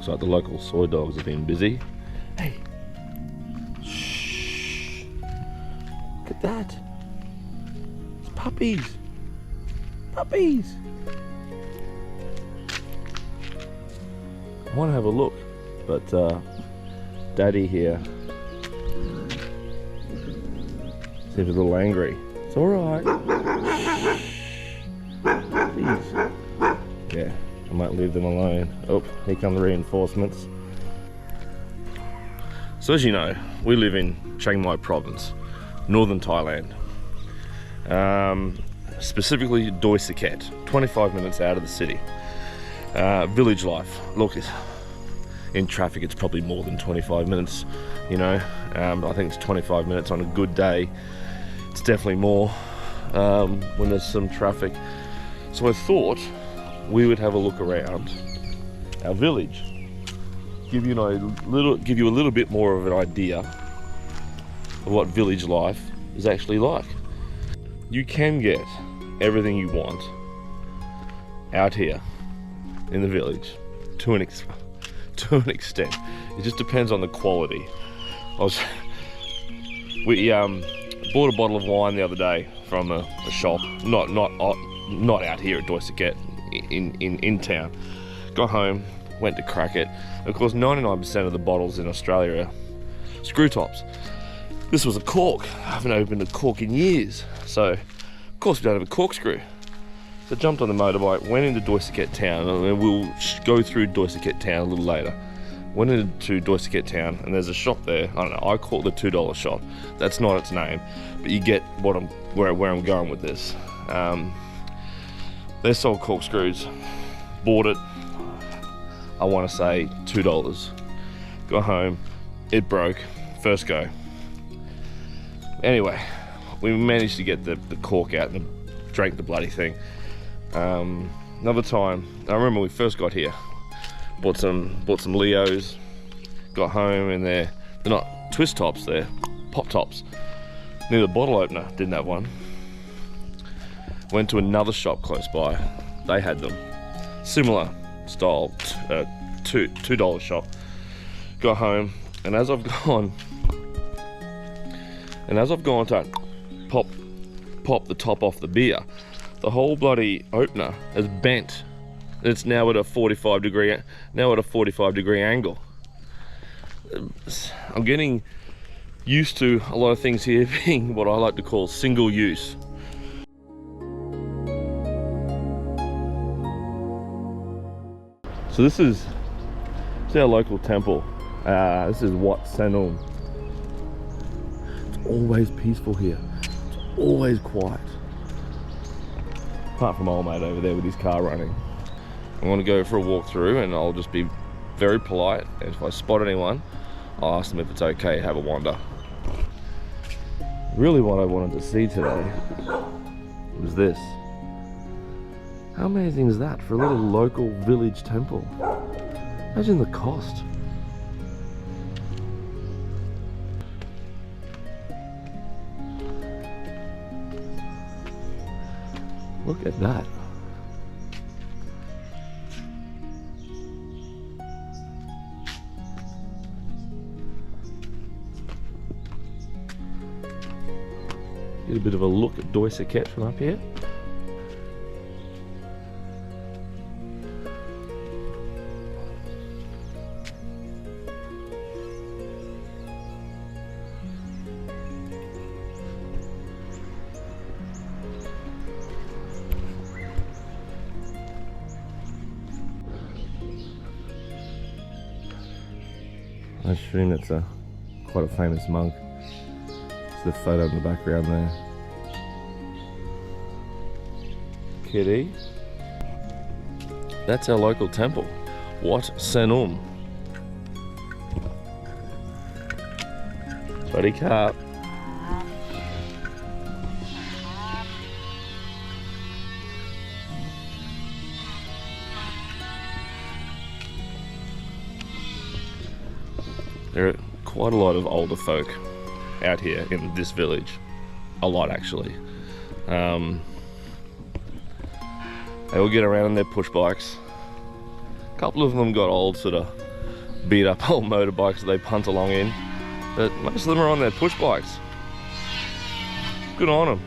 Looks like the local soy dogs have been busy. Hey! Shh! Look at that! It's puppies! Puppies! I want to have a look, but Daddy here seems a little angry. It's alright. Please. Yeah, I might leave them alone. Oh, here come the reinforcements. So as you know, we live in Chiang Mai province, northern Thailand. Specifically Doi Saket, 25 minutes out of the city. Village life. Look, in traffic it's probably more than 25 minutes, you know. I think it's 25 minutes on a good day. It's definitely more when there's some traffic. So I thought we would have a look around our village, give you a little bit more of an idea of what village life is actually like. You can get everything you want out here in the village to an extent. It just depends on the quality. We bought a bottle of wine the other day from a shop, not out here at Doi Saket, in town. Got home, went to crack it. Of course, 99% of the bottles in Australia are screw tops. This was a cork. I haven't opened a cork in years, so of course we don't have a corkscrew. So I jumped on the motorbike, went into Doi Saket town, and we'll go through Doi Saket town a little later. Went into Doi Saket town, and there's a shop there. I don't know, I call it the $2 shop. That's not its name, but you get where I'm going with this. They sold corkscrews. Bought it, I want to say $2. Got home, it broke, first go. Anyway, we managed to get the cork out and drank the bloody thing. Another time, I remember when we first got here, bought some Leos, got home, and they're not twist tops, they're pop tops. Needed a bottle opener, didn't have one. Went to another shop close by, they had them. Similar style, $2 shop. Got home, and as I've gone to pop the top off the beer, the whole bloody opener has bent. It's now at a 45 degree angle. I'm getting used to a lot of things here being what I like to call single use. So this is our local temple. This is Wat Senum. It's always peaceful here. It's always quiet. Apart from old mate over there with his car running. I'm gonna go for a walk through, and I'll just be very polite, and if I spot anyone, I'll ask them if it's okay to have a wander. Really what I wanted to see today was this. How amazing is that for a little local village temple? Imagine the cost. Look at that. Get a bit of a look at Doi Saket from up here. I assume it's quite a famous monk. It's the photo in the background there. Kitty. That's our local temple. Wat Senum. Buddy carp. There are quite a lot of older folk out here in this village. A lot, actually. They all get around in their push bikes. A couple of them got old, sort of beat up old motorbikes that they punt along in, but most of them are on their push bikes. Good on them.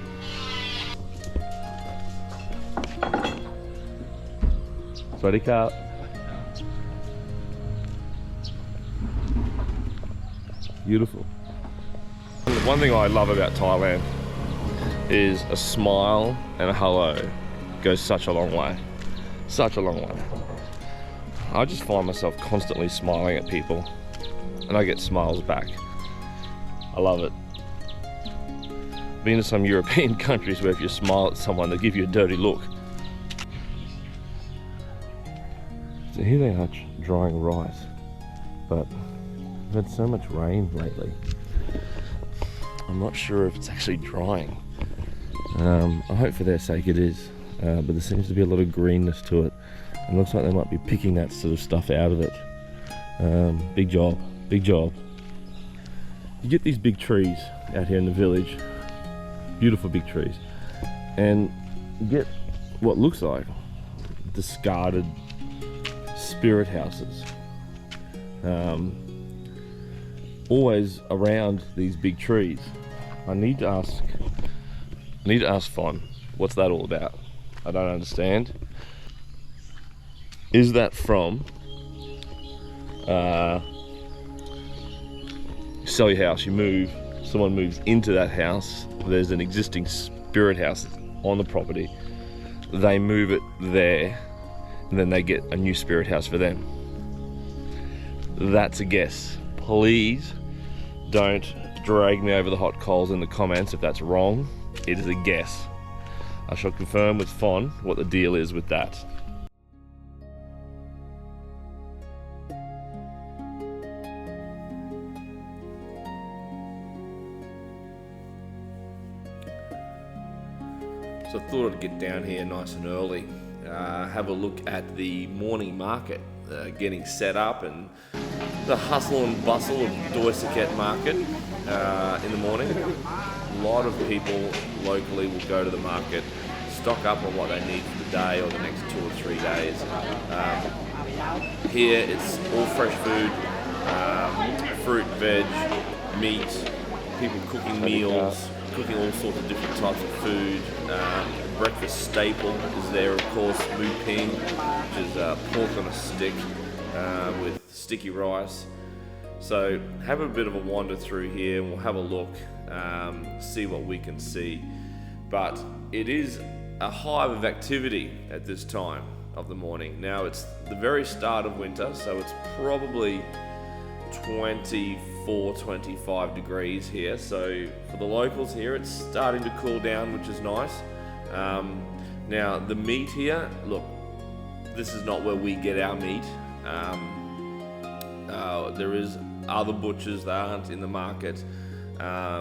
Sweaty car. Beautiful. One thing I love about Thailand is a smile and a hello goes such a long way. Such a long way. I just find myself constantly smiling at people and I get smiles back. I love it. Been to some European countries where if you smile at someone they give you a dirty look. So here they are drying rice, but we've had so much rain lately. I'm not sure if it's actually drying. I hope for their sake it is, but there seems to be a lot of greenness to it. It looks like they might be picking that sort of stuff out of it. Big job, big job. You get these big trees out here in the village, beautiful big trees, and you get what looks like discarded spirit houses. Always around these big trees. I need to ask Fon, what's that all about? I don't understand. Is that from you sell your house, you move, someone moves into that house, there's an existing spirit house on the property, they move it there, and then they get a new spirit house for them? That's a guess. Please don't drag me over the hot coals in the comments if that's wrong. It is a guess. I shall confirm with Fon what the deal is with that. So I thought I'd get down here nice and early, have a look at the morning market, getting set up, and the hustle and bustle of Doi Saket market in the morning. A lot of people locally will go to the market, stock up on what they need for the day or the next 2 or 3 days. Here it's all fresh food, fruit, veg, meat, people cooking meals, cooking all sorts of different types of food. Breakfast staple is there, of course, mu ping, which is pork on a stick with sticky rice. So have a bit of a wander through here and we'll have a look, see what we can see. But it is a hive of activity at this time of the morning. Now it's the very start of winter, so it's probably 24, 25 degrees here. So for the locals here, it's starting to cool down, which is nice. Now the meat here, look, this is not where we get our meat. There is other butchers that aren't in the market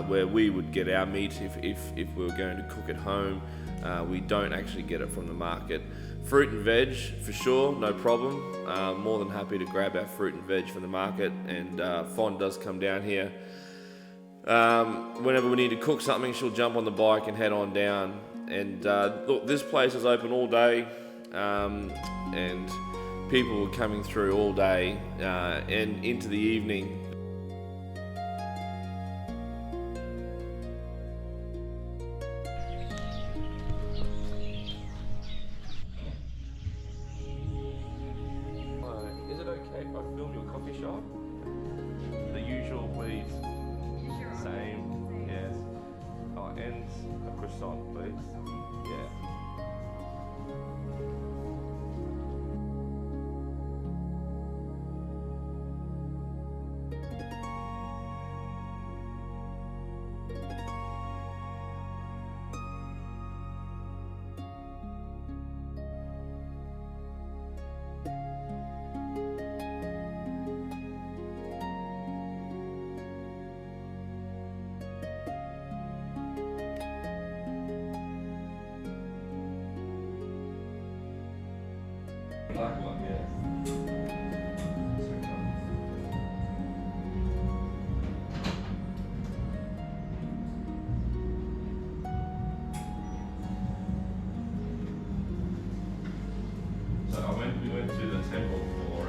where we would get our meat if we were going to cook at home. We don't actually get it from the market. Fruit and veg, for sure, no problem. More than happy to grab our fruit and veg from the market, and Fon does come down here. Whenever we need to cook something, she'll jump on the bike and head on down. And look, this place is open all day, and people were coming through all day and into the evening. Is it okay if I film your coffee shop? The usual, please. Same, yes. Oh, and a croissant, please. Yeah. Black one, yeah. So we went to the temple for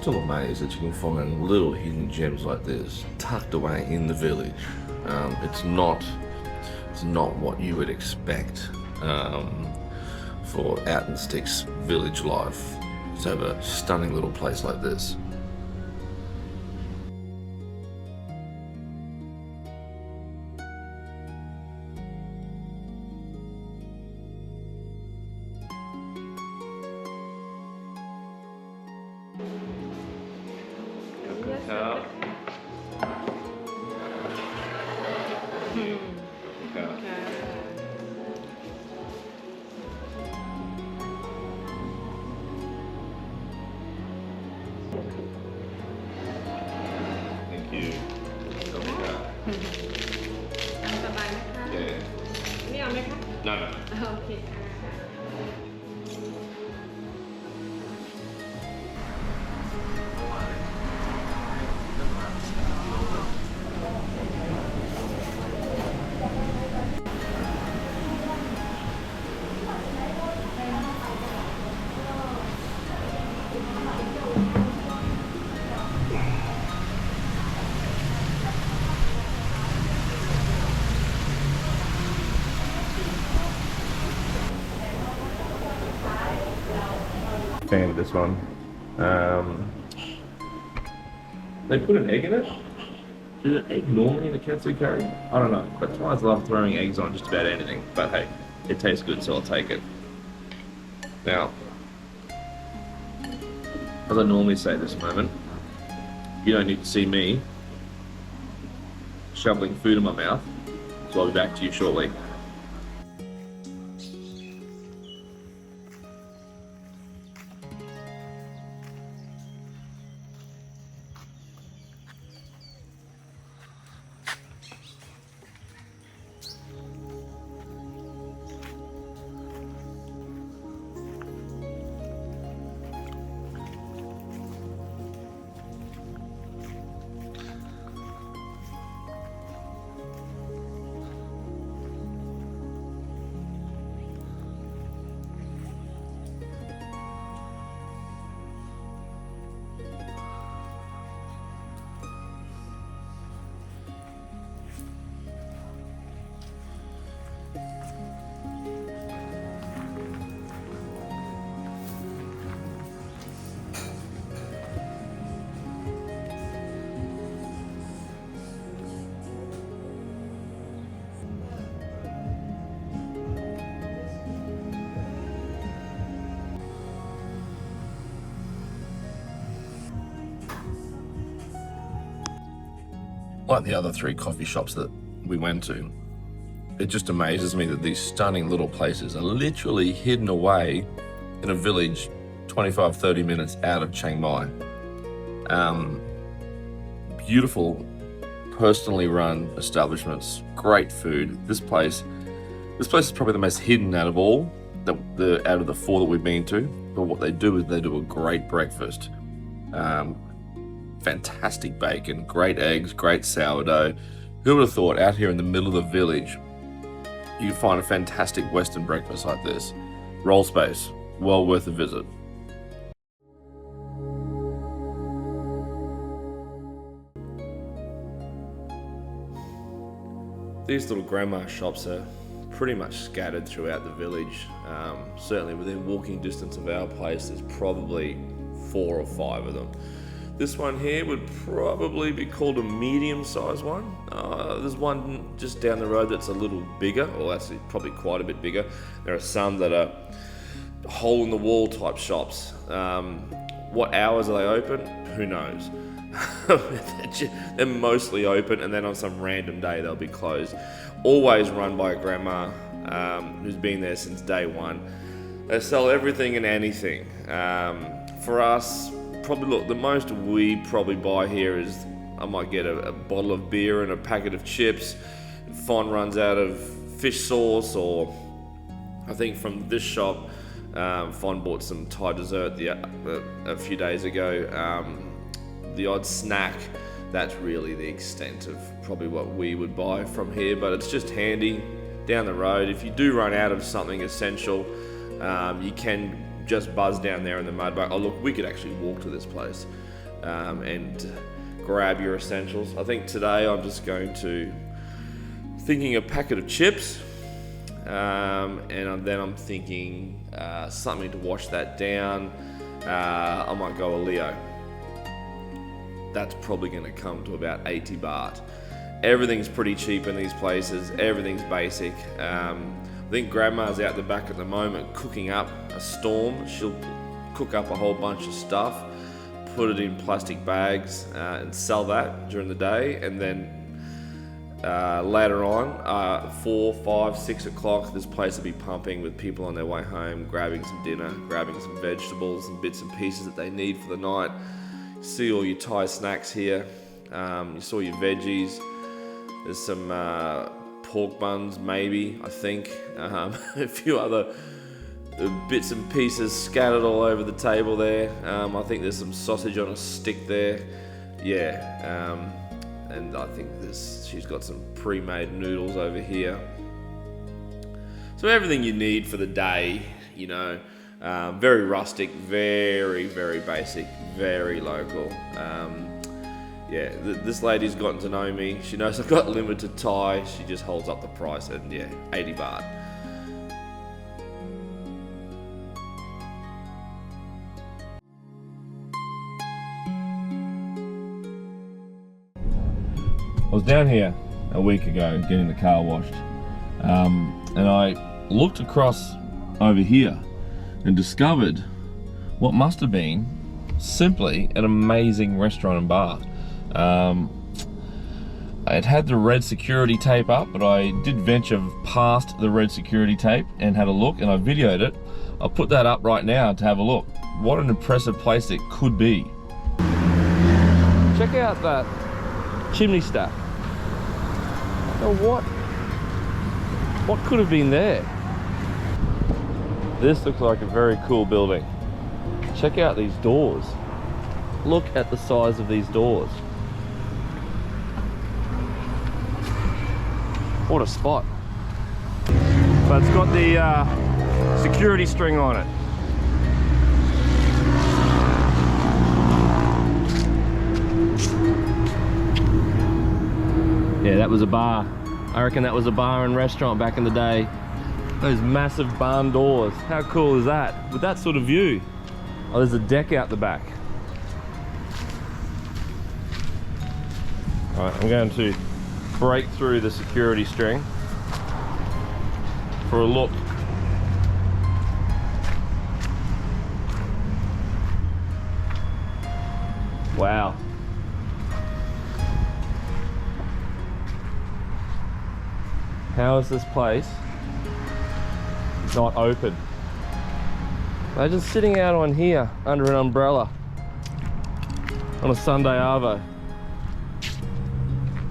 still amazed that you can find little hidden gems like this tucked away in the village. It's not what you would expect for out in the sticks village life to have a stunning little place like this. Thank you. ตามสบายนะคะ Yeah. นี่เอาไหมคะ No, no. โอเคค่ะ Fan of this one. They put an egg in it. Is an egg normally in a katsu curry? I don't know, but Thais love throwing eggs on just about anything. But hey, it tastes good, so I'll take it. Now, as I normally say at this moment, you don't need to see me shoveling food in my mouth, so I'll be back to you shortly. Like the other 3 coffee shops that we went to, it just amazes me that these stunning little places are literally hidden away in a village 25-30 minutes out of Chiang Mai. Beautiful, personally run establishments, great food. This place is probably the most hidden out of all, out of the 4 that we've been to. But what they do is they do a great breakfast. Fantastic bacon, great eggs, great sourdough. Who would have thought out here in the middle of the village you'd find a fantastic Western breakfast like this? Roll space, well worth a visit. These little grandma shops are pretty much scattered throughout the village. Certainly within walking distance of our place, there's probably 4 or 5 of them. This one here would probably be called a medium-sized one. There's one just down the road that's a little bigger, or actually probably quite a bit bigger. There are some that are hole-in-the-wall type shops. What hours are they open? Who knows? They're mostly open, and then on some random day they'll be closed. Always run by a grandma who's been there since day one. They sell everything and anything. For us, probably look, the most we probably buy here is I might get a bottle of beer and a packet of chips. Fon runs out of fish sauce, or I think from this shop, Fon bought some Thai dessert a few days ago. The odd snack, that's really the extent of probably what we would buy from here, but it's just handy down the road. If you do run out of something essential, you can just buzz down there in the mud. But oh look, we could actually walk to this place. and grab your essentials. I think today I'm just going to thinking a packet of chips, and then I'm thinking something to wash that down. I might go a Leo. That's probably going to come to about 80 baht. Everything's pretty cheap in these places. Everything's basic. I think Grandma's out the back at the moment cooking up a storm. She'll cook up a whole bunch of stuff, put it in plastic bags, and sell that during the day. And then later on, 4, 5, 6 o'clock, this place will be pumping with people on their way home, grabbing some dinner, grabbing some vegetables and bits and pieces that they need for the night. See all your Thai snacks here. You saw your veggies. There's some pork buns, maybe, I think. A few other bits and pieces scattered all over the table there. I think there's some sausage on a stick there. Yeah. And I think she's got some pre-made noodles over here. So everything you need for the day, you know. Very rustic, very, very basic, very local. Yeah, this lady's gotten to know me. She knows I've got limited Thai. She just holds up the price, and yeah, 80 baht. I was down here a week ago getting the car washed, and I looked across over here and discovered what must have been simply an amazing restaurant and bar. It had the red security tape up, but I did venture past the red security tape and had a look, and I videoed it. I'll put that up right now to have a look. What an impressive place it could be. Check out that chimney stack. Now what could have been there? This looks like a very cool building. Check out these doors. Look at the size of these doors. What a spot. But it's got the security string on it. Yeah, that was a bar. I reckon that was a bar and restaurant back in the day. Those massive barn doors. How cool is that? With that sort of view. Oh, there's a deck out the back. All right, I'm going to break through the security string for a look. Wow. How is this place not open? Imagine sitting out on here under an umbrella on a Sunday arvo.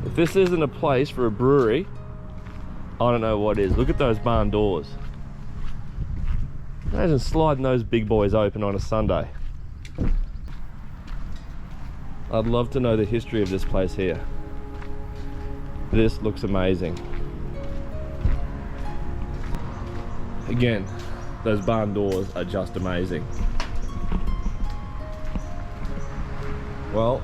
If this isn't a place for a brewery, I don't know what is. Look at those barn doors. Imagine sliding those big boys open on a Sunday. I'd love to know the history of this place here. This looks amazing. Again, those barn doors are just amazing. Well,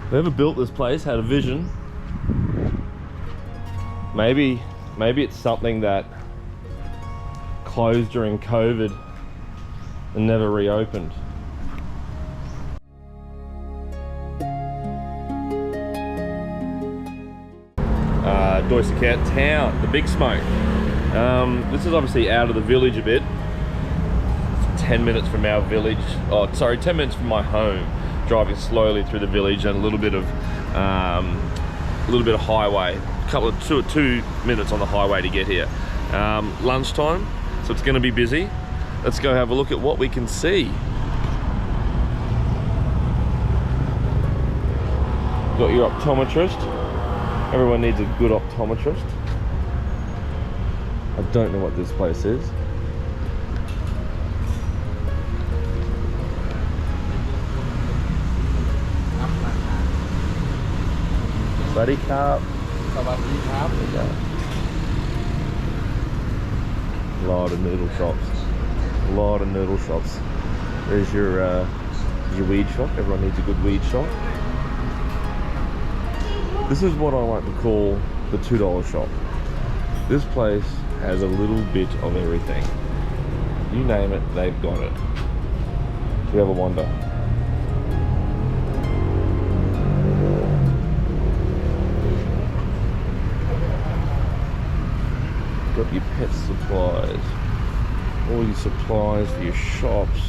whoever built this place had a vision. Maybe it's something that closed during COVID and never reopened. Doi Saket town, the big smoke. This is obviously out of the village a bit. It's 10 minutes from our village. Oh, sorry, 10 minutes from my home. Driving slowly through the village and a little bit of highway. A couple of two minutes on the highway to get here. Lunchtime, so it's going to be busy. Let's go have a look at what we can see. Got your optometrist. Everyone needs a good optometrist. I don't know what this place is. Buddy Carp. A lot of noodle shops. A lot of noodle shops. There's your Your weed shop. Everyone needs a good weed shop. This is what I like to call the $2 shop. This place has a little bit of everything. You name it, they've got it. Do you ever wonder? Got your pet supplies, all your supplies for your shops.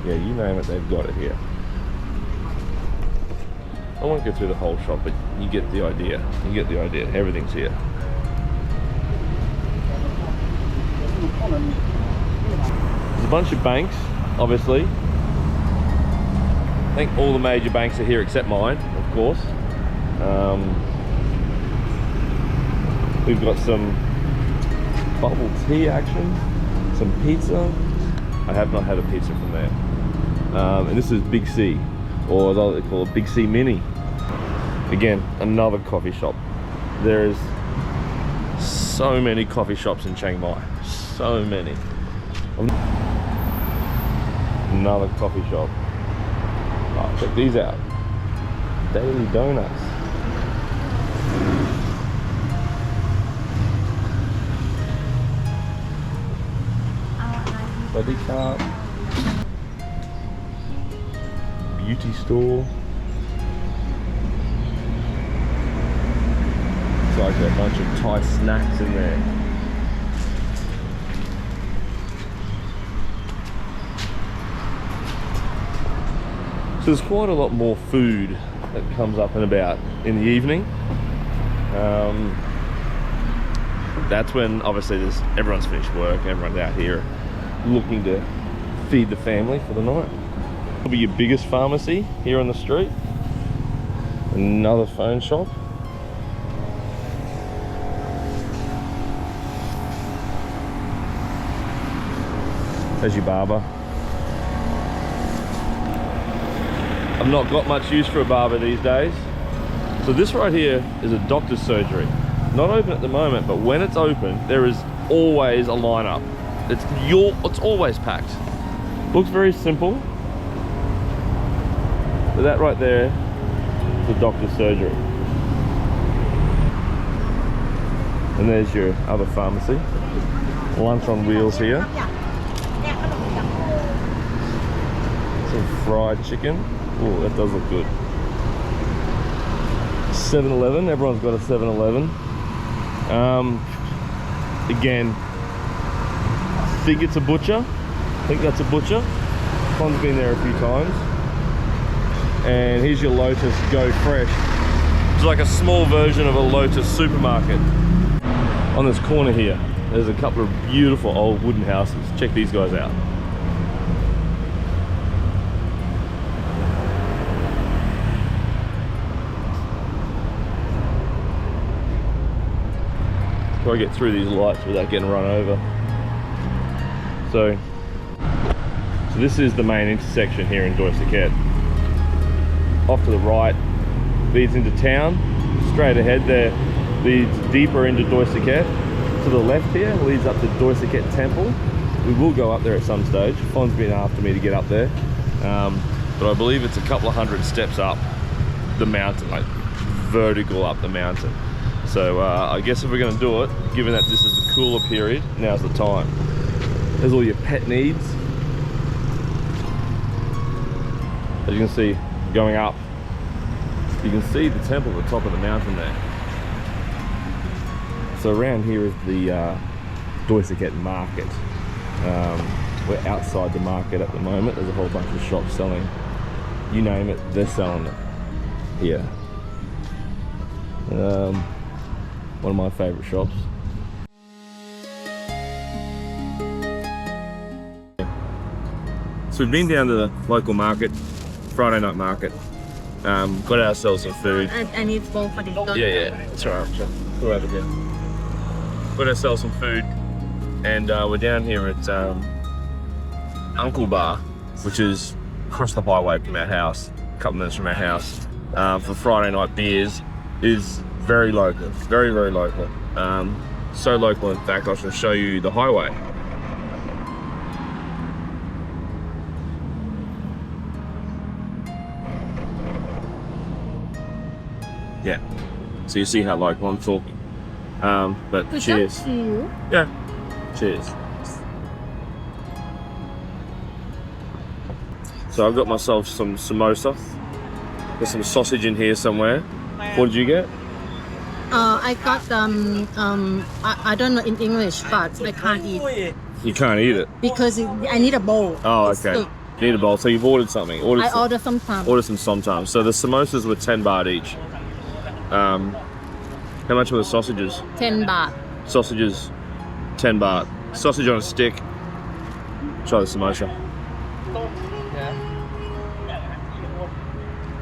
Yeah, you name it, they've got it here. I won't go through the whole shop, but you get the idea. You get the idea. Everything's here. There's a bunch of banks, obviously. I think all the major banks are here except mine, of course. We've got some bubble tea action, some pizza. I have not had a pizza from there. And this is Big C, or as I like to call it, Big C Mini. Again, another coffee shop. There's so many coffee shops in Chiang Mai. So many. Another coffee shop. Oh, check these out. Daily Donuts. Body cart. Beauty store. It's like a bunch of Thai snacks in there. So there's quite a lot more food that comes up and about in the evening. That's when obviously everyone's finished work, everyone's out here looking to feed the family for the night. It'll be your biggest pharmacy here on the street. Another phone shop. There's your barber. I've not got much use for a barber these days. So this right here is a doctor's surgery. Not open at the moment, but when it's open, there is always a lineup. It's always packed. Looks very simple. But that right there is the doctor's surgery. And there's your other pharmacy. Lunch on wheels here. Some fried chicken. Oh, that does look good. 7-Eleven, everyone's got a 7-Eleven. Again, I think it's a butcher. I think that's a butcher. Con's been there a few times. And here's your Lotus Go Fresh. It's like a small version of a Lotus supermarket. On this corner here, there's a couple of beautiful old wooden houses. Check these guys out. Try to get through these lights without getting run over. So this is the main intersection here in Doi Saket. Off to the right leads into town. Straight ahead there leads deeper into Doi Saket. To the left here leads up to Doi Saket Temple. We will go up there at some stage. Fon's been after me to get up there. But I believe it's a couple of hundred steps up the mountain, like vertical up the mountain. So I guess if we're going to do it, given that this is the cooler period, now's the time. There's all your pet needs. As you can see, going up, you can see the temple at the top of the mountain there. So around here is the Doi Saket market. We're outside the market at the moment. There's a whole bunch of shops selling, you name it, they're selling it here. One of my favourite shops. So we've been down to the local market, Friday night market. Got ourselves some food. I need bowl for this. Yeah, that's right. Go over here. Got ourselves some food, and we're down here at Uncle Bar, which is across the highway from our house, a couple minutes from our house, for Friday night beers, is very local, very, very local. So local, in fact, I shall show you the highway. Yeah, so you see how local I'm talking. But cheers. Yeah, cheers. So I've got myself some samosa. There's some sausage in here somewhere. What did you get? I got I don't know in English, but I can't eat You can't eat it. because I need a bowl. Oh, It's okay. soup. You need a bowl. So you've ordered something. I order some Order some somtams. So the samosas were 10 baht each. How much were the sausages? 10 baht. Sausages, 10 baht. Sausage on a stick. Try the samosa.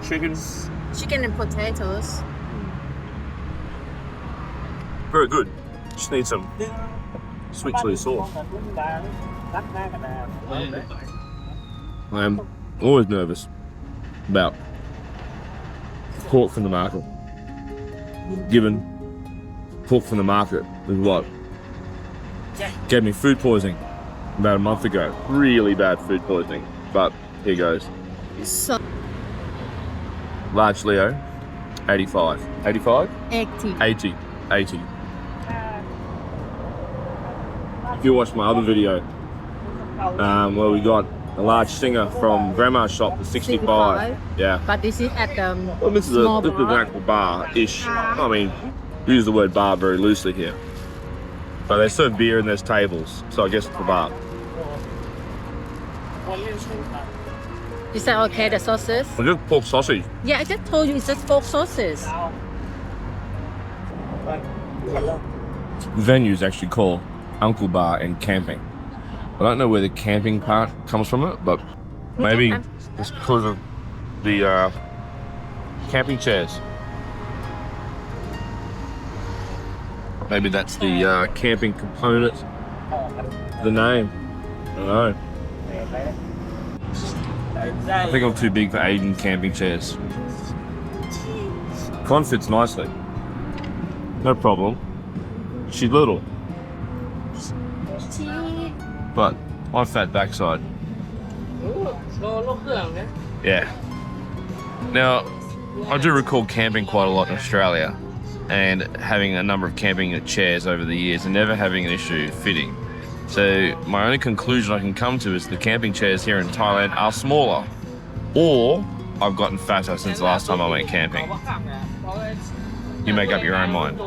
Chickens. Chicken and potatoes. Very good. Just need some sweet chili sauce. I'm always nervous about pork from the market. Given pork from the market is what gave me food poisoning about a month ago. Really bad food poisoning. But here goes. So Large Leo, 85. 85? 80. 80. 80. If you watch my other video, where we got a large singer from Grandma's shop for 65. Yeah. But this is at the Well, this is small an bar. actual bar-ish. I mean, use the word bar very loosely here. But they serve beer and there's tables, so I guess it's a bar. Is that okay, the sauces? I just pork sausage. Yeah, I just told you it's just pork sauces. The venue is actually called Uncle Bar and Camping. I don't know where the camping part comes from it, but maybe it's because of the camping chairs. Maybe that's the camping component. The name. I don't know. I think I'm too big for Asian camping chairs. Con fits nicely. No problem. She's little. But my fat backside. Yeah. Now, I do recall camping quite a lot in Australia and having a number of camping chairs over the years and never having an issue fitting. So my only conclusion I can come to is the camping chairs here in Thailand are smaller, or I've gotten fatter since the last time I went camping. You make up your own mind.